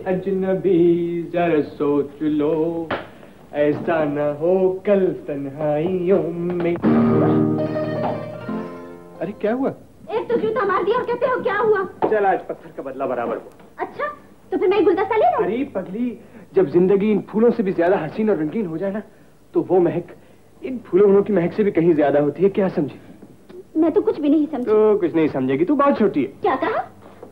अजनबी जरा सोच लो, ऐसा न हो कल तन्हाइयों में। अरे क्या हुआ? एक तो जूता मार दिया और कहते हो क्या हुआ? चल आज पत्थर का बदला बराबर हुआ। अच्छा तो फिर मैं गुलदस्ता ले लूं? अरे पगली, जब जिंदगी इन फूलों से भी ज्यादा हसीन और रंगीन हो जाए ना, तो वो महक इन फूलों की महक से भी कहीं ज्यादा होती है। क्या समझी? मैं तो कुछ भी नहीं समझी। तो कुछ नहीं समझेगी, तू बहुत छोटी है। क्या कहा?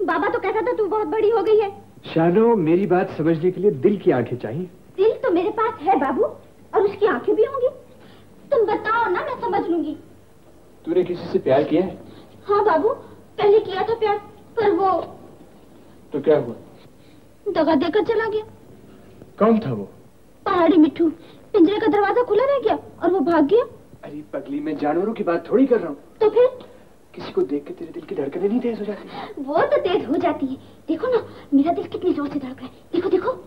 बाबा तो कहता था तू बहुत बड़ी हो गई है। शानो, मेरी बात समझने के लिए दिल की आंखें चाहिए। दिल तो मेरे पास है बाबू, और उसकी आंखें भी होंगी। तुम बताओ ना, मैं समझ लूंगी। तूने किसी से प्यार किया है? हाँ बाबू, पहले किया था प्यार, पर वो। तो क्या हुआ? दगा देकर चला गया। कौन था वो? पहाड़ी मिट्ठू। पिंजरे का दरवाजा खुला रह गया और वो भाग गया। अरे पगली, मैं जानवरों की बात थोड़ी कर रहा हूँ। तो फिर? किसी को देख के तेरे दिल की धड़कनें नहीं तेज हो जाती? वो तो तेज हो जाती है। देखो ना, मेरा दिल कितनी जोर से धड़क रहा है। देखो देखो।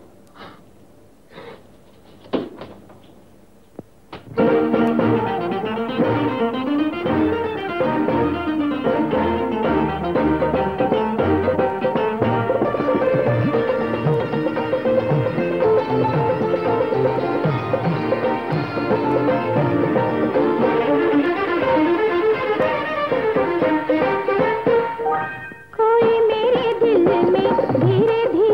कोई मेरे दिल में धीरे धीरे